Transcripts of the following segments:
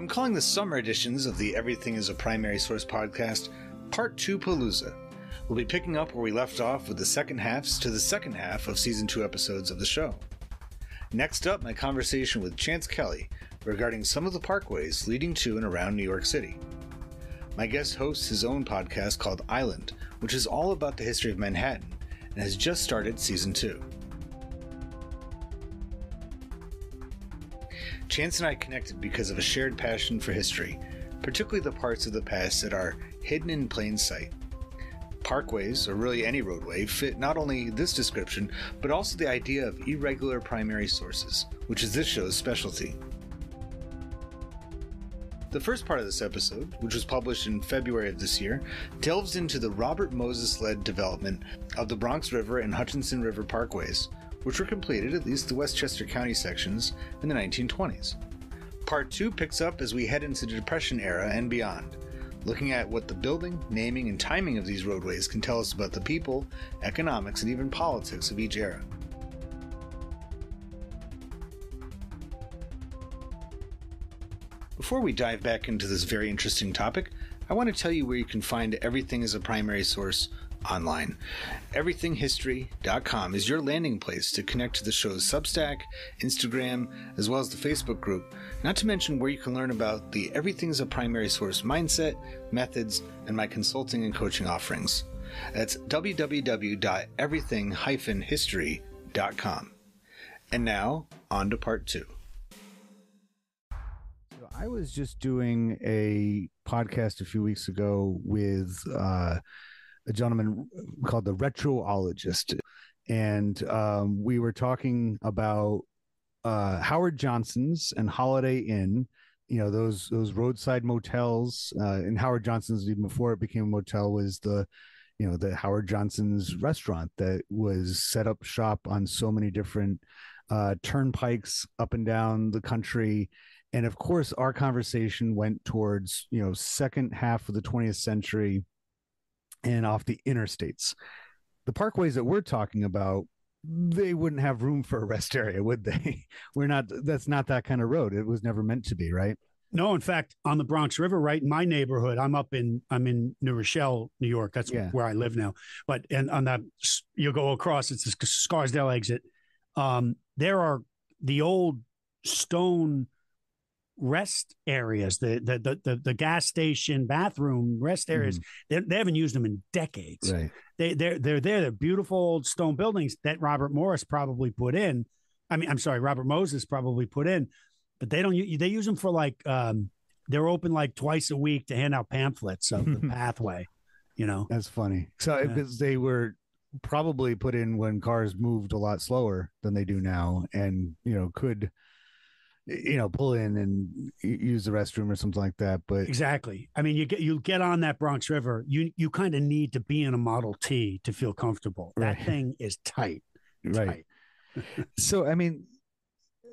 I'm calling the summer editions of the Everything is a Primary Source podcast Part-2-Palooza. We'll be picking up where we left off with the second halves to the second half of Season 2 episodes of the show. Next up, my conversation with Chance Kelly regarding some of the parkways leading to and around New York City. My guest hosts his own podcast called Island, which is all about the history of Manhattan and has just started Season 2. Chance and I connected because of a shared passion for history, particularly the parts of the past that are hidden in plain sight. Parkways, or really any roadway, fit not only this description, but also the idea of irregular primary sources, which is this show's specialty. The first part of this episode, which was published in February of this year, delves into the Robert Moses-led development of the Bronx River and Hutchinson River parkways, which were completed, at least the Westchester County sections, in the 1920s. Part 2 picks up as we head into the Depression era and beyond, looking at what the building, naming, and timing of these roadways can tell us about the people, economics, and even politics of each era. Before we dive back into this very interesting topic, I want to tell you where you can find Everything as a Primary Source online. Everythinghistory.com is your landing place to connect to the show's Substack, Instagram, as well as the Facebook group, not to mention where you can learn about the Everything as a Primary Source mindset, methods, and my consulting and coaching offerings. That's www.everything-history.com. And now, on to part 2. So I was just doing a podcast a few weeks ago with a gentleman called the Retroologist, and we were talking about Howard Johnson's and Holiday Inn, those roadside motels, and Howard Johnson's, even before it became a motel, was the Howard Johnson's restaurant that was set up shop on so many different turnpikes up and down the country. And of course, our conversation went towards, second half of the 20th century and off the interstates. The parkways that we're talking about, they wouldn't have room for a rest area, would they? That's not that kind of road. It was never meant to be, right? No, in fact, on the Bronx River, right in my neighborhood, I'm in New Rochelle, New York. That's where I live now. And on that, you go across, it's the Scarsdale exit. There are the old stone rest areas, the gas station bathroom rest areas. They haven't used them in decades. Right. They're beautiful old stone buildings that Robert Moses probably put in, but they don't. They use them for they're open like twice a week to hand out pamphlets of the pathway. That's funny. So because they were probably put in when cars moved a lot slower than they do now, and could pull in and use the restroom or something like that. But exactly. I mean, you get on that Bronx River, you kind of need to be in a Model T to feel comfortable. That thing is tight. Right. So, I mean,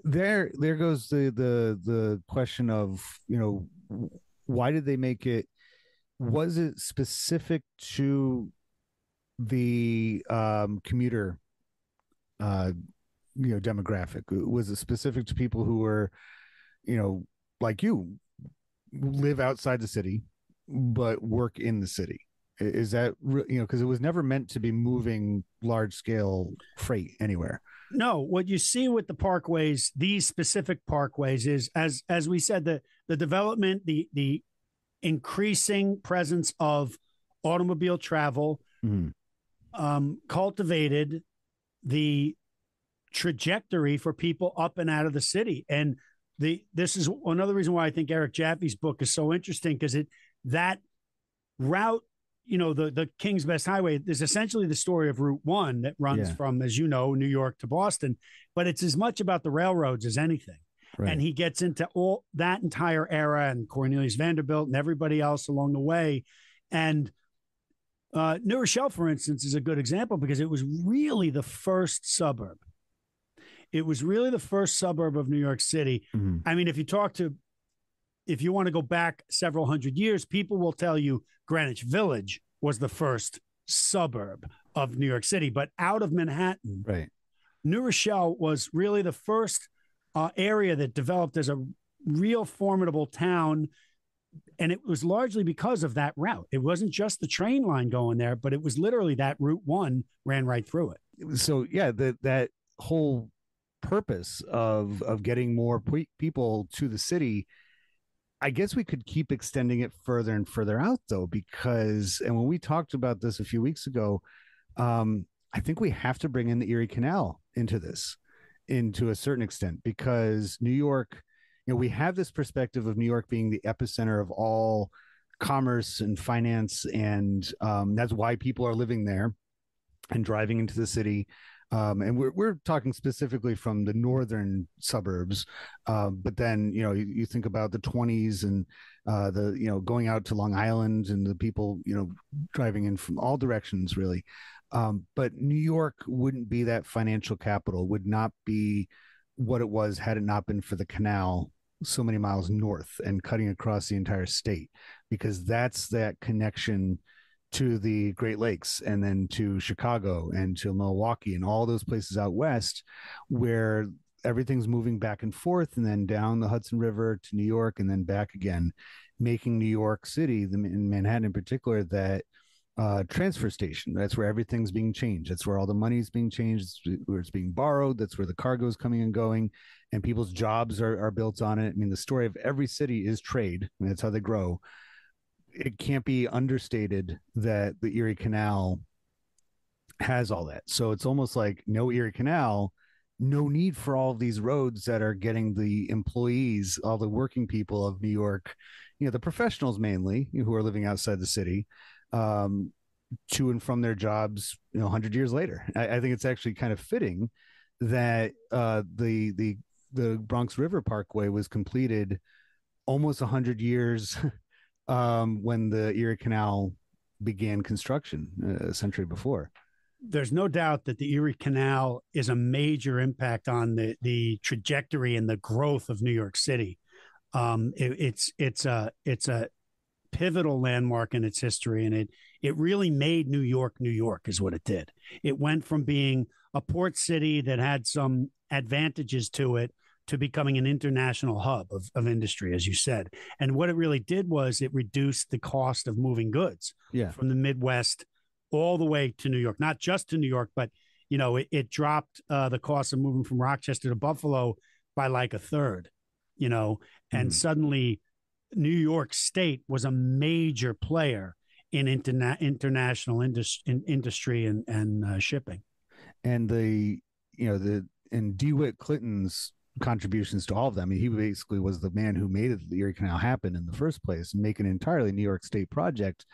there goes the question of, why did they make it? Was it specific to the commuter demographic? Was it specific to people who were, like you, live outside the city but work in the city? Is that because it was never meant to be moving large scale freight anywhere? No, what you see with the parkways, these specific parkways, is as we said, the development, the increasing presence of automobile travel cultivated the trajectory for people up and out of the city. And this is another reason why I think Eric Jaffe's book is so interesting, because that route, the King's Best Highway is essentially the story of Route 1 that runs from, as New York to Boston, but it's as much about the railroads as anything. Right. And he gets into all that entire era and Cornelius Vanderbilt and everybody else along the way. And New Rochelle, for instance, is a good example because it was really the first suburb. It was really the first suburb of New York City. I mean, if you want to go back several hundred years, people will tell you Greenwich Village was the first suburb of New York City. But out of Manhattan, right, New Rochelle was really the first area that developed as a real formidable town. And it was largely because of that route. It wasn't just the train line going there, but it was literally that Route 1 ran right through it. So yeah, that whole purpose of getting more people to the city, I guess we could keep extending it further and further out, though, because, and when we talked about this a few weeks ago, I think we have to bring in the Erie Canal into this, into a certain extent, because New York, we have this perspective of New York being the epicenter of all commerce and finance, and that's why people are living there and driving into the city. And we're talking specifically from the northern suburbs, but then you think about the 20s and the going out to Long Island and the people driving in from all directions, really. But New York wouldn't be that financial capital, would not be what it was had it not been for the canal so many miles north and cutting across the entire state, because that's that connection to the Great Lakes and then to Chicago and to Milwaukee and all those places out west where everything's moving back and forth, and then down the Hudson River to New York and then back again, making New York City, in Manhattan in particular, that transfer station. That's where everything's being changed. That's where all the money's being changed. It's where it's being borrowed. That's where the cargo is coming and going, and people's jobs are built on it. I mean, the story of every city is trade. I mean, that's how they grow. It can't be understated that the Erie Canal has all that. So it's almost like no Erie Canal, no need for all of these roads that are getting the employees, all the working people of New York, the professionals mainly who are living outside the city, to and from their jobs, 100 years later. I think it's actually kind of fitting that the Bronx River Parkway was completed almost 100 years when the Erie Canal began construction a century before. There's no doubt that the Erie Canal is a major impact on the trajectory and the growth of New York City. It's a pivotal landmark in its history, and it really made New York is what it did. It went from being a port city that had some advantages to it to becoming an international hub of industry, as you said. And what it really did was it reduced the cost of moving goods from the Midwest all the way to New York, not just to New York, but, it dropped the cost of moving from Rochester to Buffalo by like a third, and suddenly New York State was a major player in international industry and shipping. And and DeWitt Clinton's contributions to all of that. I mean, he basically was the man who made the Erie Canal happen in the first place and make an entirely New York State project.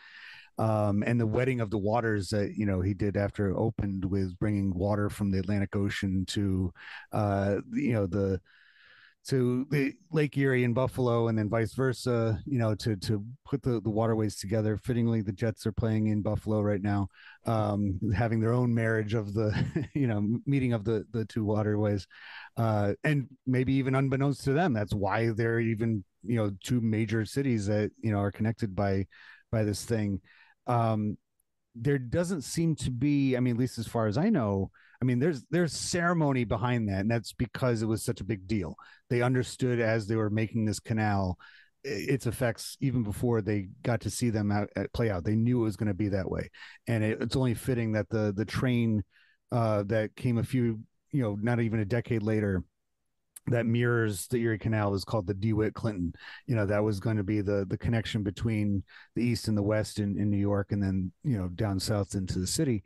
And the wetting of the waters that he did after it opened, with bringing water from the Atlantic Ocean to the Lake Erie and Buffalo, and then vice versa, to put the waterways together. Fittingly, the Jets are playing in Buffalo right now, having their own marriage of the, meeting of the two waterways. And maybe even unbeknownst to them, that's why they're even, two major cities that, are connected by this thing. There doesn't seem to be, I mean, at least as far as I know, I mean, there's ceremony behind that, and that's because it was such a big deal. They understood as they were making this canal its effects even before they got to see them play out. They knew it was going to be that way, and it's only fitting that the train that came a few, not even a decade later, that mirrors the Erie Canal, was called the DeWitt Clinton. That was going to be the connection between the East and the West in New York, and then down south into the city.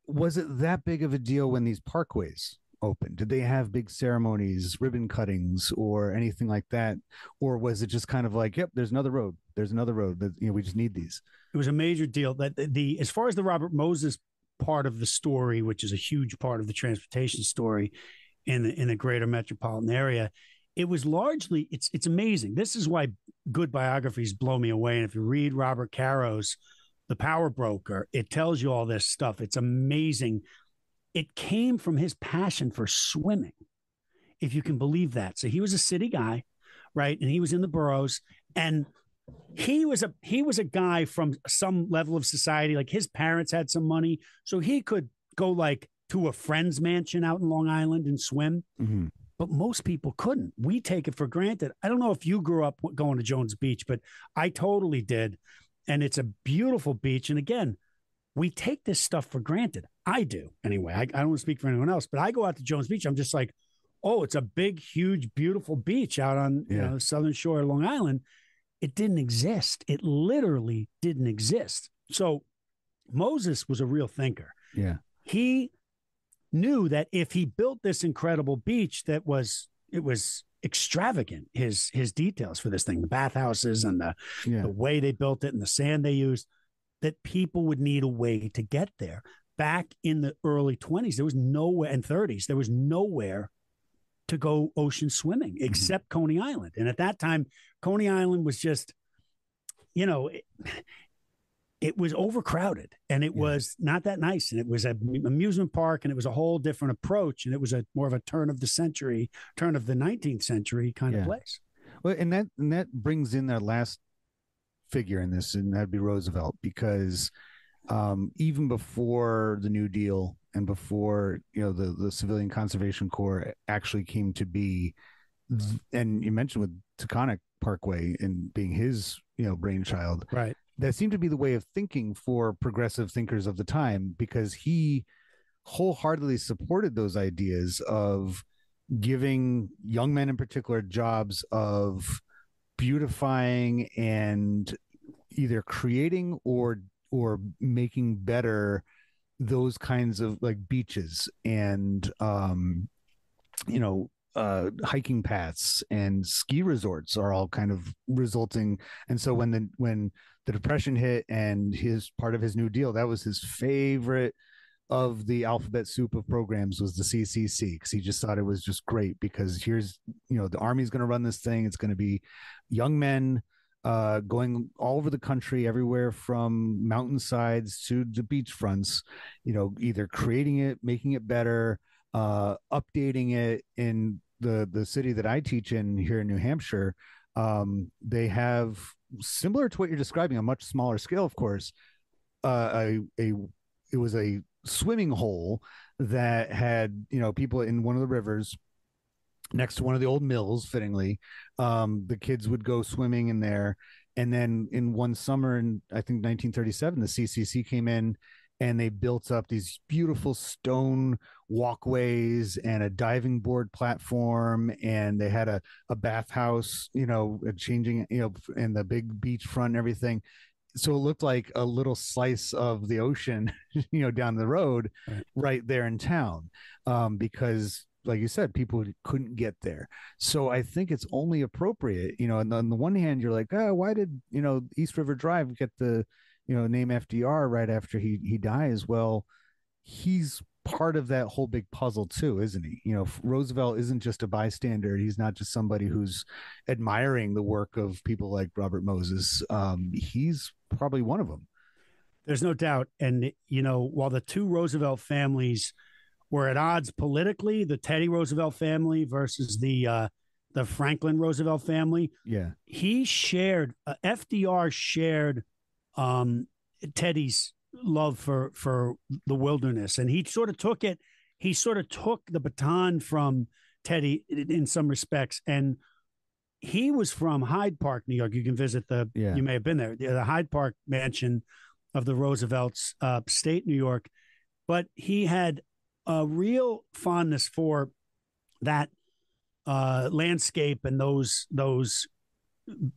Was it that big of a deal when these parkways opened? Did they have big ceremonies, ribbon cuttings, or anything like that? Or was it just kind of like, yep, there's another road. There's another road that, we just need these. It was a major deal. That as far as the Robert Moses part of the story, which is a huge part of the transportation story in the greater metropolitan area, it was largely, it's amazing. This is why good biographies blow me away. And if you read Robert Caro's The Power Broker, it tells you all this stuff. It's amazing. It came from his passion for swimming, if you can believe that. So he was a city guy, right? And he was in the boroughs, and he was a guy from some level of society. Like, his parents had some money, so he could go like to a friend's mansion out in Long Island and swim. Mm-hmm. but most people couldn't. We take it for granted. I don't know if you grew up going to Jones Beach, but I totally did. And it's a beautiful beach. And again, we take this stuff for granted. I do anyway. I don't want to speak for anyone else, but I go out to Jones Beach. I'm just like, oh, it's a big, huge, beautiful beach out on the southern shore of Long Island. It didn't exist. It literally didn't exist. So Moses was a real thinker. Yeah. He knew that if he built this incredible beach it was extravagant, his details for this thing, the bathhouses and the way they built it and the sand they used, that people would need a way to get there. Back in the early 20s, there was nowhere, and 30s, there was nowhere to go ocean swimming except Coney Island. And at that time, Coney Island was just, it was overcrowded and it was not that nice. And it was an amusement park and it was a whole different approach. And it was more of a turn of the 19th century kind of place. Well, and that brings in that last figure in this, and that'd be Roosevelt, because even before the New Deal and before, the Civilian Conservation Corps actually came to be, and you mentioned with Taconic Parkway and being his, brainchild, right? That seemed to be the way of thinking for progressive thinkers of the time, because he wholeheartedly supported those ideas of giving young men in particular jobs of beautifying and either creating or making better those kinds of like beaches and hiking paths and ski resorts are all kind of resulting. And so when the Depression hit and his part of his New Deal, that was his favorite of the alphabet soup of programs was the CCC, because he just thought it was just great, because here's, the Army's going to run this thing. It's going to be young men going all over the country, everywhere from mountainsides to the beach fronts, either creating it, making it better, updating it. In the city that I teach in here in New Hampshire, they have, similar to what you're describing, a much smaller scale, of course, it was a swimming hole that had, people in one of the rivers next to one of the old mills, fittingly. The kids would go swimming in there. And then in one summer in, I think, 1937, the CCC came in and they built up these beautiful stone walkways and a diving board platform. And they had a bathhouse, changing, and the big beachfront and everything. So it looked like a little slice of the ocean, down the road, right there in town, because, like you said, people couldn't get there. So I think it's only appropriate, and on the one hand, you're like, oh, why did, East River Drive get the, name FDR right after he dies? Well, he's part of that whole big puzzle too, isn't he? Roosevelt isn't just a bystander. He's not just somebody who's admiring the work of people like Robert Moses. He's probably one of them. There's no doubt. And, while the two Roosevelt families were at odds politically, the Teddy Roosevelt family versus the Franklin Roosevelt family. Yeah. FDR shared Teddy's love for the wilderness. And he sort of took the baton from Teddy in some respects. And he was from Hyde Park, New York. You can visit you may have been there, the Hyde Park mansion of the Roosevelts, upstate New York. But he had a real fondness for that landscape and those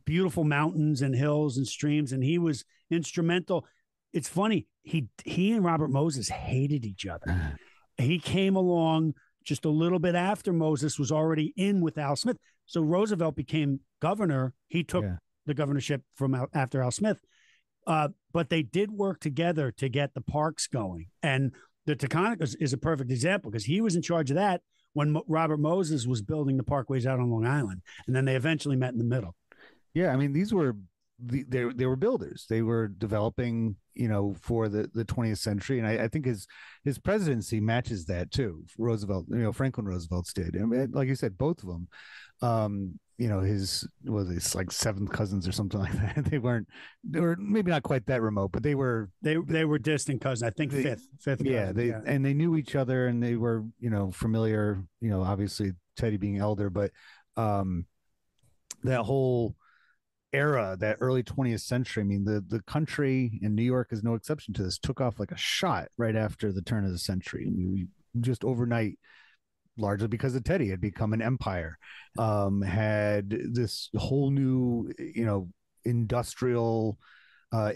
beautiful mountains and hills and streams. And he was instrumental. It's funny. He and Robert Moses hated each other. He came along just a little bit after Moses was already in with Al Smith. So Roosevelt became governor. He took the governorship from after Al Smith. But they did work together to get the parks going. And the Taconic is a perfect example, because he was in charge of that when Robert Moses was building the parkways out on Long Island. And then they eventually met in the middle. Yeah. I mean, these were, they were builders. They were developing, for the 20th century. And I think his presidency matches that too. Roosevelt, Franklin Roosevelt's did. I mean, like you said, both of them, his like seventh cousins or something like that. They were maybe not quite that remote, but they were distant cousins. I think fifth. Yeah. Cousins, and they knew each other, and they were, familiar, obviously Teddy being elder, but that whole era, that early 20th century, I mean, the country, and New York is no exception to this, took off like a shot right after the turn of the century. I mean, we just overnight, largely because of Teddy, had become an empire, had this whole new, industrial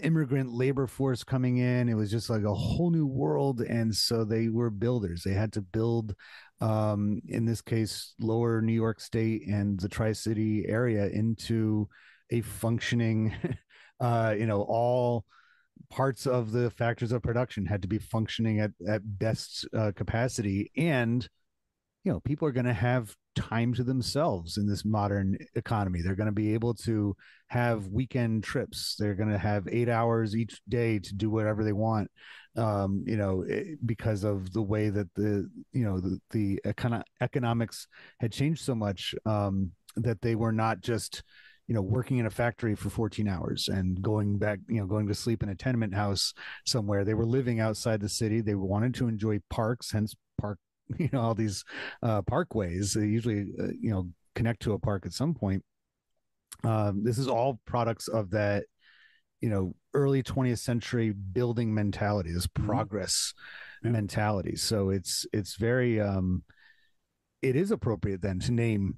immigrant labor force coming in. It was just like a whole new world. And so they were builders. They had to build, in this case, lower New York State and the Tri-City area into a functioning, all parts of the factors of production had to be functioning at best capacity. And people are going to have time to themselves in this modern economy. They're going to be able to have weekend trips. They're going to have 8 hours each day to do whatever they want, because of the way that the economics had changed so much, that they were not just working in a factory for 14 hours and going to sleep in a tenement house somewhere. They were living outside the city. They wanted to enjoy parks, hence all these parkways. They usually connect to a park at some point. This is all products of that early 20th century building mentality, this progress mentality. So it's very it is appropriate then to name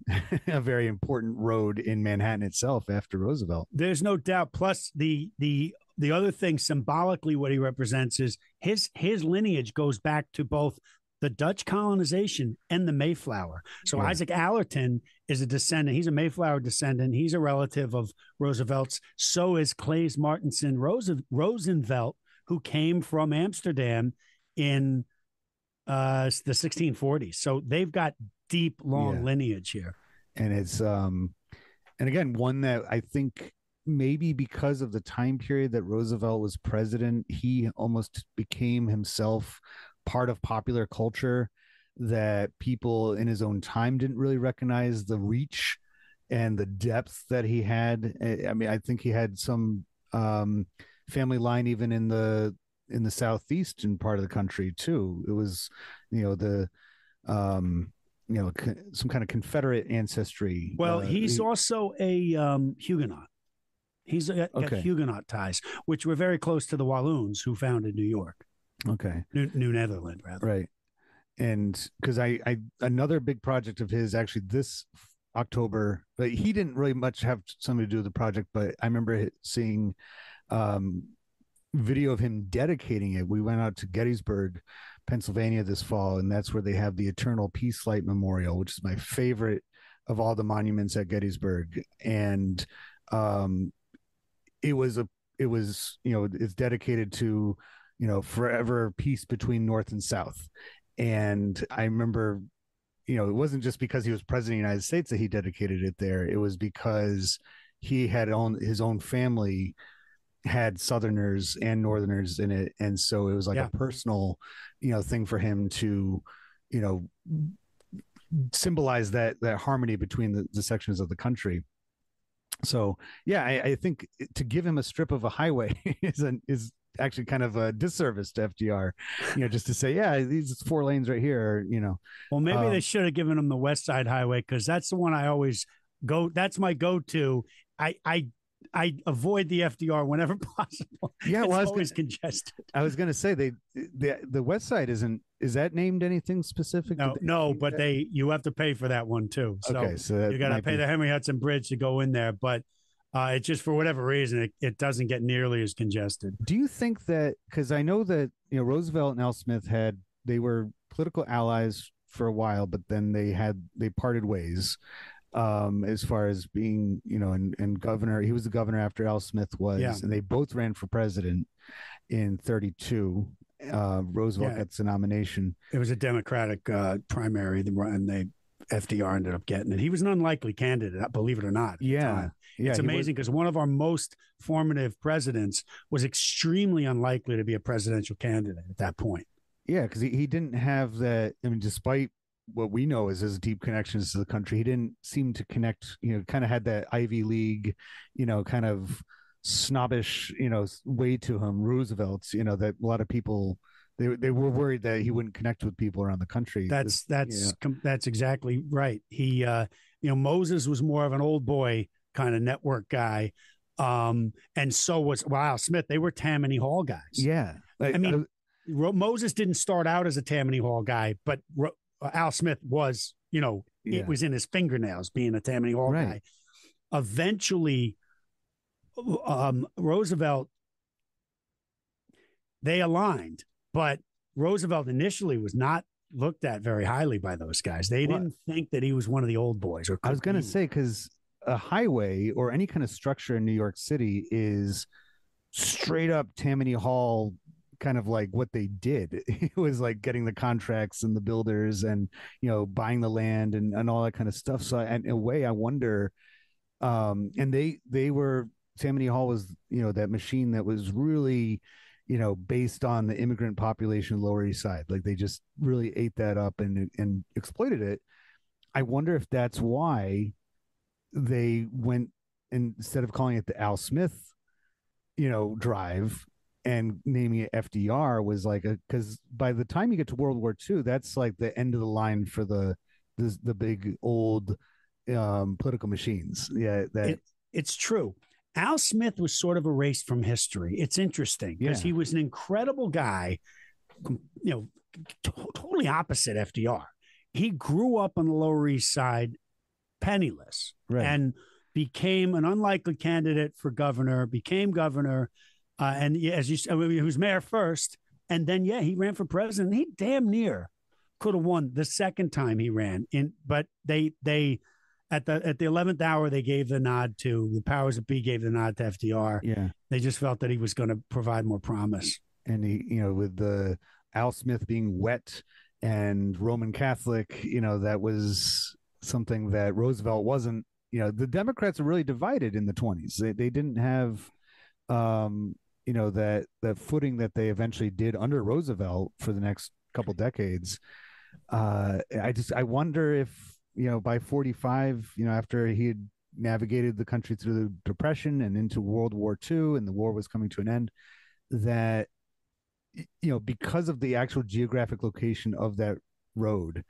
a very important road in Manhattan itself after Roosevelt. There's no doubt. Plus the other thing, symbolically, what he represents is his lineage goes back to both the Dutch colonization and the Mayflower. So Isaac Allerton is a descendant. He's a Mayflower descendant. He's a relative of Roosevelt's. So is Claes Martensen Roosevelt, who came from Amsterdam in the 1640s. So they've got deep, long lineage here. And it's, and again, one that I think maybe because of the time period that Roosevelt was president, he almost became himself part of popular culture, that people in his own time didn't really recognize the reach and the depth that he had. I mean, I think he had some family line even in the southeastern part of the country too. It was, some kind of Confederate ancestry. Well, he's also a Huguenot. He's got Huguenot ties, which were very close to the Walloons who founded New York. Okay. New Netherland, rather. Right. And because I another big project of his actually this October, but he didn't really much have something to do with the project, but I remember seeing video of him dedicating it. We went out to Gettysburg, Pennsylvania this fall, and that's where they have the Eternal Peace Light Memorial, which is my favorite of all the monuments at Gettysburg. And it's dedicated to forever peace between North and South. And I remember, it wasn't just because he was president of the United States that he dedicated it there. It was because he had his own family had Southerners and Northerners in it. And so it was like a personal, thing for him to, symbolize that harmony between the sections of the country. So, I think to give him a strip of a highway is actually kind of a disservice to FDR, just to say, these 4 lanes right here, Well, maybe they should have given him the West Side Highway, because that's the one I always go. That's my go-to. I avoid the FDR whenever possible. Yeah, it's always congested. I was going to say the West Side is that named anything specific? No, but you have to pay for that one too. So, okay, so you got to pay the Henry Hudson Bridge to go in there, but it's just for whatever reason it doesn't get nearly as congested. Do you think that, because I know that Roosevelt and Al Smith they were political allies for a while, but then they parted ways. As far as being, and governor, he was the governor after Al Smith was, and they both ran for president in 1932. Roosevelt gets the nomination. It was a Democratic primary, and FDR ended up getting it. He was an unlikely candidate, believe it or not. It's amazing because one of our most formative presidents was extremely unlikely to be a presidential candidate at that point. Yeah, because he didn't have that. I mean, despite what we know is his deep connections to the country, he didn't seem to connect, kind of had that Ivy League, kind of snobbish, way to him, Roosevelt's, that a lot of people they were worried that he wouldn't connect with people around the country. That's exactly right. He Moses was more of an old boy kind of network guy, and so was Al Smith. They were Tammany Hall guys. Yeah, I mean, Moses didn't start out as a Tammany Hall guy, but Al Smith was. It was in his fingernails being a Tammany Hall guy. Eventually, Roosevelt, they aligned, but Roosevelt initially was not looked at very highly by those guys. They didn't think that he was one of the old boys. I was going to say, because a highway or any kind of structure in New York City is straight up Tammany Hall, kind of like what they did. It was like getting the contracts and the builders and, buying the land and all that kind of stuff. So in a way, I wonder, and they were, Tammany Hall was, that machine that was really, based on the immigrant population of Lower East Side. Like they just really ate that up and exploited it. I wonder if that's why they went, instead of calling it the Al Smith, drive, and naming it FDR was like because by the time you get to World War II, that's like the end of the line for the big old political machines. Yeah, it's true. Al Smith was sort of erased from history. It's interesting because he was an incredible guy, totally opposite FDR. He grew up on the Lower East Side, penniless, and became an unlikely candidate for governor, became governor. And as you said, he was mayor first, and then he ran for president. He damn near could have won the second time he ran but they at the 11th hour they gave the nod to the powers that be, gave the nod to FDR. Yeah, they just felt that he was going to provide more promise. And he, with the Al Smith being wet and Roman Catholic, that was something that Roosevelt wasn't. The Democrats are really divided in the 20s. They didn't have. That footing that they eventually did under Roosevelt for the next couple decades. I wonder if, by 45, after he had navigated the country through the Depression and into World War II and the war was coming to an end, that, because of the actual geographic location of that road,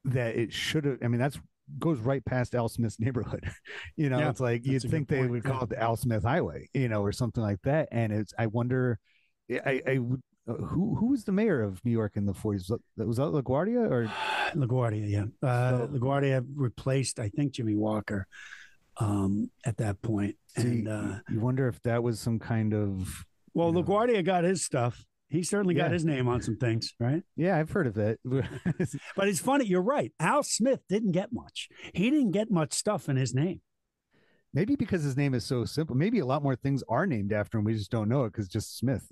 that it should have, that's goes right past Al Smith's neighborhood. It's like you'd think they would call it the Al Smith Highway, or something like that. And I wonder, who was the mayor of New York in the 40s? Was that LaGuardia or LaGuardia? Yeah, LaGuardia replaced, I think, Jimmy Walker at that point. And you wonder if that was some kind of. Well, LaGuardia got his stuff. He certainly got his name on some things, right? Yeah, I've heard of that. But it's funny. You're right. Al Smith didn't get much. He didn't get much stuff in his name. Maybe because his name is so simple. Maybe a lot more things are named after him. We just don't know it because just Smith,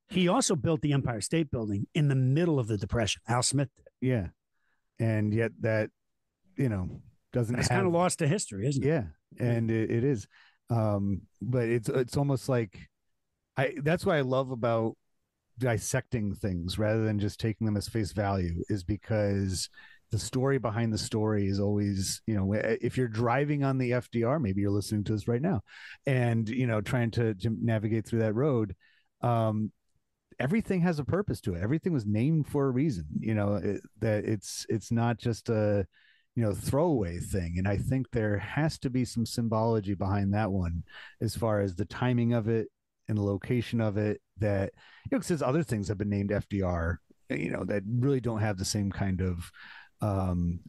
He also built the Empire State Building in the middle of the Depression. Al Smith did. Yeah. And yet that, doesn't. It's kind of lost to history, isn't it? Yeah. And it is. But it's almost like that's what I love about dissecting things rather than just taking them as face value, is because the story behind the story is always, if you're driving on the FDR, maybe you're listening to this right now and, trying to navigate through that road. Everything has a purpose to it. Everything was named for a reason, that it's not just a, throwaway thing. And I think there has to be some symbology behind that one as far as the timing of it and the location of it, that, because other things have been named FDR, that really don't have the same kind of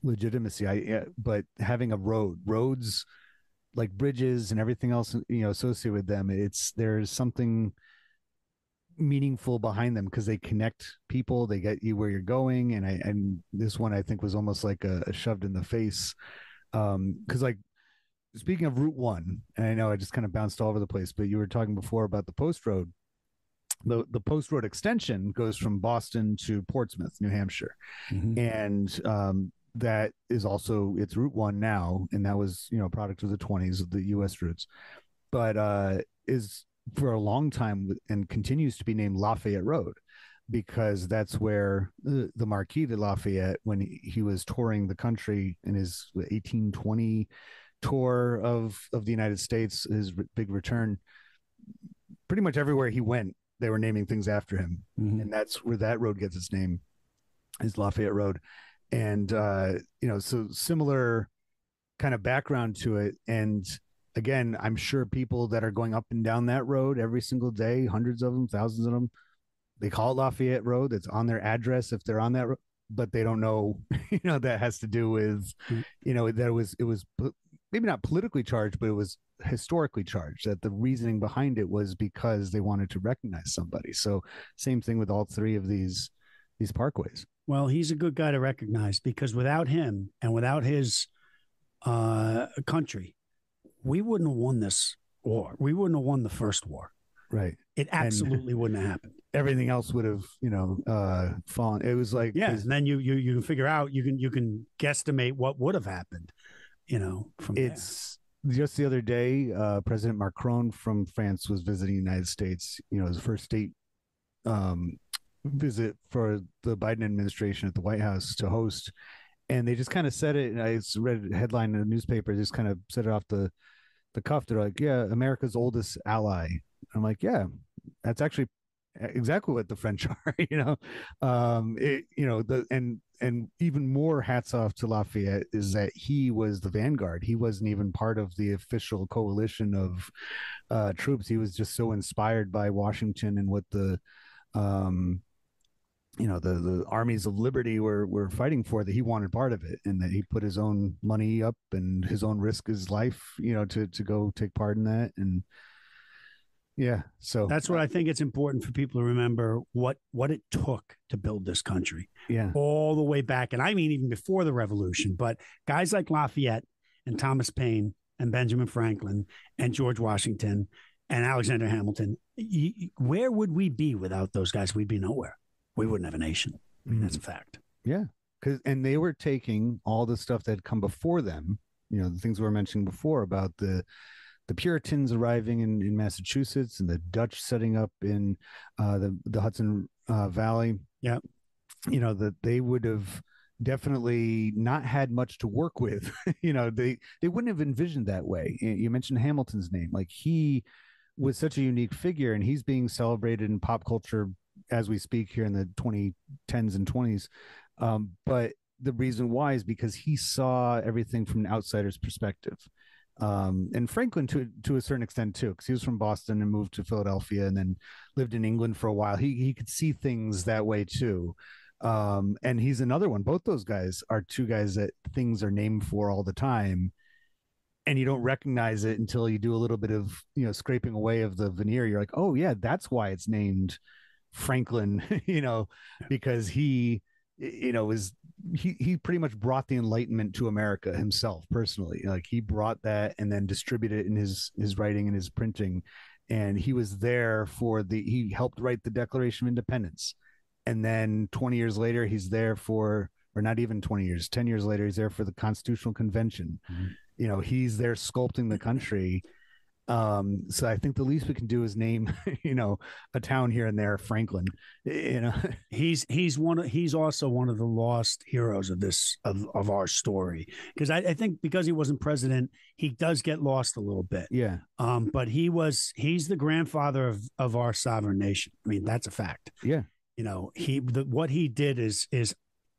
legitimacy. But having roads like bridges and everything else, associated with them, there's something meaningful behind them because they connect people, they get you where you're going. And this one I think was almost like a shoved in the face. Because like, speaking of Route 1, and I know I just kind of bounced all over the place, but you were talking before about the Post Road. The Post Road extension goes from Boston to Portsmouth, New Hampshire. Mm-hmm. And that is also, it's Route 1 now, and that was, a product of the 20s of the U.S. routes, but is for a long time and continues to be named Lafayette Road, because that's where the Marquis de Lafayette, when he was touring the country in his 1820 tour of the United States, his big return, pretty much everywhere he went, they were naming things after him. Mm-hmm. And that's where that road gets its name, is Lafayette Road. And, so similar kind of background to it. And again, I'm sure people that are going up and down that road every single day, hundreds of them, thousands of them, they call it Lafayette Road. It's on their address if they're on that road, but they don't know, that has to do with, that it was maybe not politically charged, but it was historically charged, that the reasoning behind it was because they wanted to recognize somebody. So same thing with all three of these parkways. Well, he's a good guy to recognize, because without him and without his country, we wouldn't have won this war. We wouldn't have won the first war. Right. It absolutely wouldn't have happened. Everything else would have, fallen. It was like, and then you can figure out, you can guesstimate what would have happened, from it's there. Just the other day, President Macron from France was visiting the United States, his first state visit for the Biden administration at the White House to host. And they just kind of said it. And I read a headline in the newspaper, just kind of said it off the cuff. They're like, yeah, America's oldest ally. I'm like, yeah, that's actually exactly what the French are, and even more hats off to Lafayette is that he was the vanguard. He wasn't even part of the official coalition of troops. He was just so inspired by Washington and what the armies of liberty were fighting for, that he wanted part of it, and that he put his own money up and his own risk his life, to go take part in that. And yeah, so that's what I think it's important for people to remember, what it took to build this country. Yeah. All the way back. And I mean, even before the revolution, but guys like Lafayette and Thomas Paine and Benjamin Franklin and George Washington and Alexander Hamilton, where would we be without those guys? We'd be nowhere. We wouldn't have a nation. I mean, that's a fact. Yeah. And they were taking all the stuff that had come before them, the things we were mentioning before about the Puritans arriving in Massachusetts and the Dutch setting up in the Hudson Valley. Yeah. That they would have definitely not had much to work with. They wouldn't have envisioned that way. You mentioned Hamilton's name. Like, he was such a unique figure, and he's being celebrated in pop culture as we speak here in the 2010s and 20s. But the reason why is because he saw everything from an outsider's perspective. And Franklin to a certain extent too, because he was from Boston and moved to Philadelphia and then lived in England for a while. He could see things that way too. And he's another one. Both those guys are two guys that things are named for all the time, and you don't recognize it until you do a little bit of scraping away of the veneer. You're like, oh yeah, that's why it's named Franklin. Because he he pretty much brought the Enlightenment to America himself personally. Like, he brought that and then distributed it in his writing and his printing. And he was there he helped write the Declaration of Independence. And then 20 years later, he's there or not even 20 years, 10 years later, he's there for the Constitutional Convention. Mm-hmm. He's there sculpting the country. So I think the least we can do is name, a town here and there, Franklin. He's also one of the lost heroes of our story, because I think because he wasn't president, he does get lost a little bit. Yeah. But he's the grandfather of our sovereign nation. I mean, that's a fact. Yeah. What he did is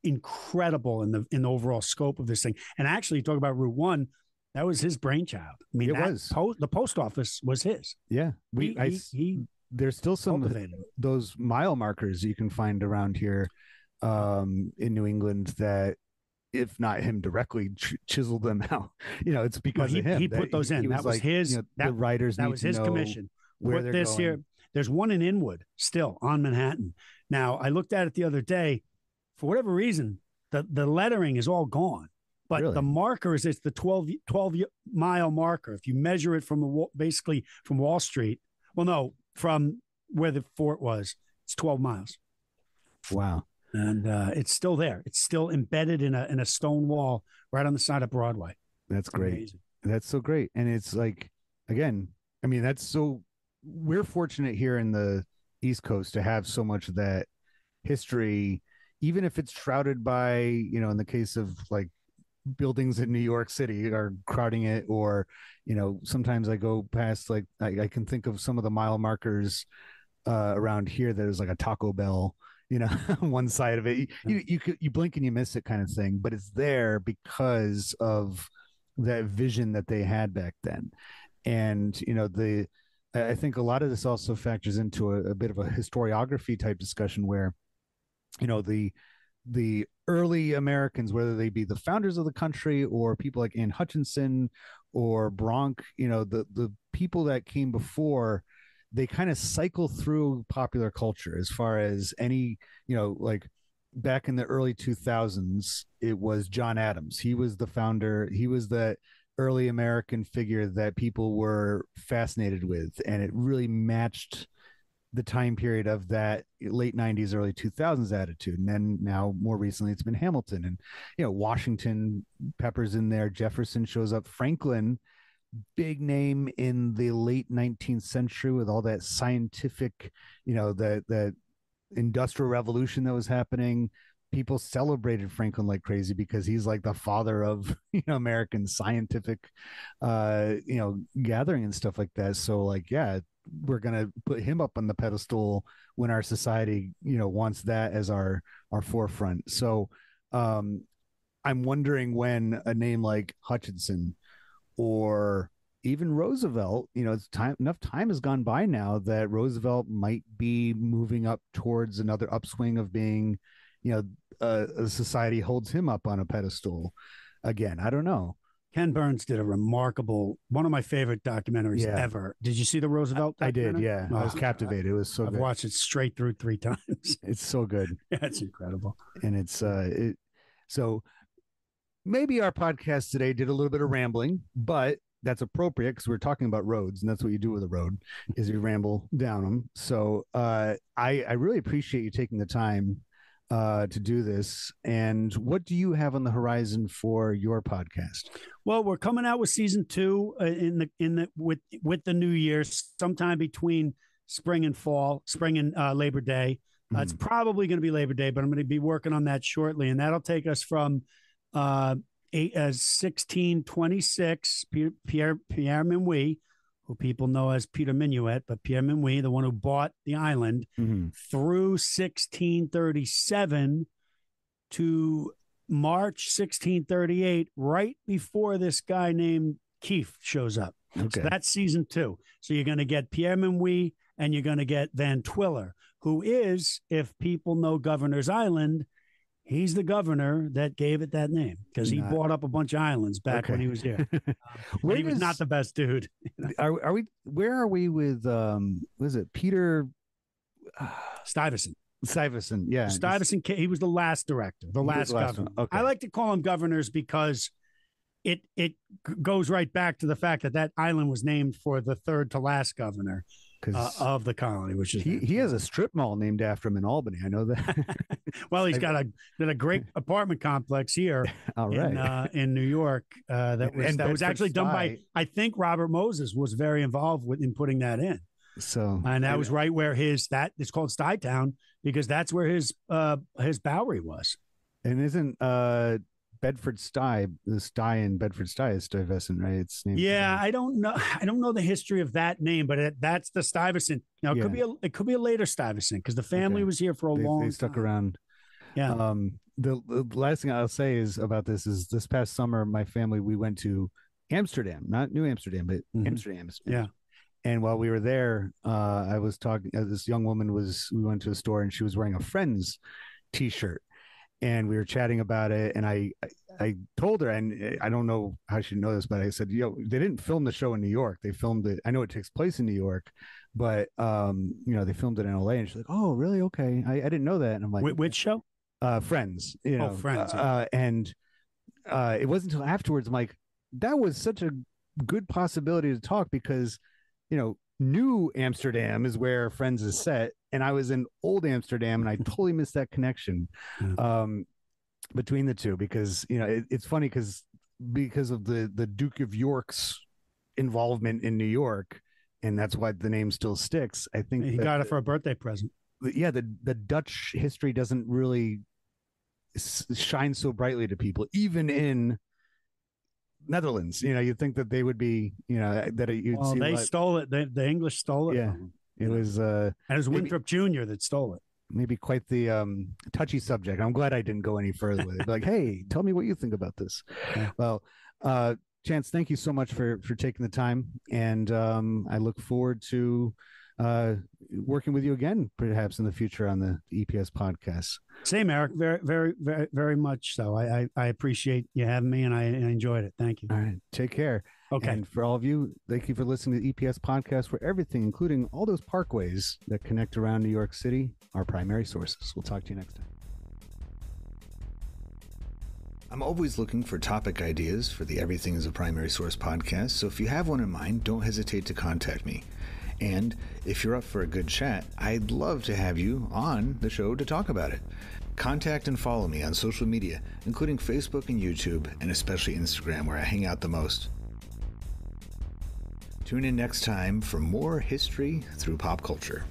incredible in the overall scope of this thing. And actually, talk about Route 1. That was his brainchild. I mean, the post office was his. Yeah. There's still some of those mile markers you can find around here in New England that, if not him directly, chiseled them out. It's because of him. He put those in. That was his. The writers. That was his commission. Put this going. Here. There's one in Inwood still on Manhattan. Now, I looked at it the other day. For whatever reason, the lettering is all gone. But really? The marker it's the 12 mile marker. If you measure it basically from Wall Street, from where the fort was, it's 12 miles. Wow. And it's still there. It's still embedded in a stone wall right on the side of Broadway. That's great. Amazing. That's so great. And it's like, again, I mean, we're fortunate here in the East Coast to have so much of that history, even if it's shrouded by, in the case of like buildings in New York City are crowding it, or sometimes I go past, like I can think of some of the mile markers around here that is like a Taco Bell, one side of it. You blink and you miss it kind of thing, but it's there because of that vision that they had back then. And I think a lot of this also factors into a bit of a historiography type discussion where the early Americans, whether they be the founders of the country or people like Anne Hutchinson or Bronk, the people that came before, they kind of cycle through popular culture as far as any, like back in the early 2000s, it was John Adams. He was the founder. He was the early American figure that people were fascinated with. And it really matched the time period of that late 90s, early 2000s attitude. And then now more recently, it's been Hamilton, and, Washington peppers in there. Jefferson shows up. Franklin, big name in the late 19th century with all that scientific, that industrial revolution that was happening. People celebrated Franklin like crazy because he's like the father of American scientific gathering and stuff like that. So like, yeah, we're gonna put him up on the pedestal when our society wants that as our forefront. So I'm wondering when a name like Hutchinson or even Roosevelt, it's enough time has gone by now that Roosevelt might be moving up towards another upswing of being, a society holds him up on a pedestal again. I don't know. Ken Burns did a remarkable, one of my favorite documentaries ever. Did you see the Roosevelt documentary? I did, yeah. I was captivated. It was so I've good. watched it straight through 3 times. It's so good. Yeah, it's incredible. And it's so maybe our podcast today did a little bit of rambling, but that's appropriate because we're talking about roads, and that's what you do with a road is you ramble down them. So I really appreciate you taking the time to do this. And what do you have on the horizon for your podcast? Well, we're coming out with season 2 with the new year, sometime between spring and Labor Day. It's probably going to be Labor Day, but I'm going to be working on that shortly, and that'll take us from 1626, Pierre Minuit, who people know as Peter Minuit, but Pierre Minuit, the one who bought the island, through 1637 to March 1638, right before this guy named Keefe shows up. Okay. So that's season 2. So you're going to get Pierre Minuit and you're going to get Van Twiller, who is, if people know Governor's Island, he's the governor that gave it that name because he bought up a bunch of islands back when he was here. He was not the best dude. Are we? Where are we with? Was it Peter Stuyvesant? Stuyvesant, yeah. Stuyvesant. He was the last director, the last governor. Okay. I like to call them governors because it goes right back to the fact that island was named for the third to last governor of the colony, which is he has a strip mall named after him in Albany. I know that. Well, he's got a great apartment complex here in New York that was actually done by, I think Robert Moses was very involved in putting that in. So and that was right where it's called Stuytown because that's where his Bowery was. And isn't Bedford Stuy, the Stuy in Bedford Stuy is Stuyvesant, right? It's named I don't know the history of that name, but that's the Stuyvesant. Now it could be a later Stuyvesant because the family was here for a long time. They stuck around. Yeah. The last thing I'll say is about this is this past summer, my family, we went to Amsterdam, not New Amsterdam, but Amsterdam. Yeah. And while we were there, I was talking. This young woman we went to a store and she was wearing a Friends T-shirt. And we were chatting about it, and I told her, and I don't know how she know this, but I said, they didn't film the show in New York. They filmed it. I know it takes place in New York, but they filmed it in LA. And she's like, "Oh, really? Okay, I didn't know that." And I'm like, "Which show?" Friends. Friends. And it wasn't until afterwards I'm like, that was such a good possibility to talk because, New Amsterdam is where Friends is set, and I was in Old Amsterdam, and I totally missed that connection between the two because it's funny because of the Duke of York's involvement in New York, and that's why the name still sticks. I think he got it for a birthday present. Yeah, the Dutch history doesn't really shine so brightly to people, even in Netherlands. You'd think that they would be, that you'd see. They stole it. The English stole it. Yeah. It was and it was Winthrop Jr. that stole it. Maybe quite the touchy subject. I'm glad I didn't go any further with it. Like, hey, tell me what you think about this. Yeah. Well, Chance, thank you so much for taking the time, and I look forward to working with you again, perhaps in the future on the EPS podcast. Same, Eric. Very, very, very, very much so. I appreciate you having me, and I enjoyed it. Thank you. All right, take care. Okay. And for all of you, thank you for listening to the EPS podcast, where everything, including all those parkways that connect around New York City, are primary sources. We'll talk to you next time. I'm always looking for topic ideas for the Everything is a Primary Source podcast, so if you have one in mind, don't hesitate to contact me. And if you're up for a good chat, I'd love to have you on the show to talk about it. Contact and follow me on social media, including Facebook and YouTube, and especially Instagram, where I hang out the most. Tune in next time for more history through pop culture.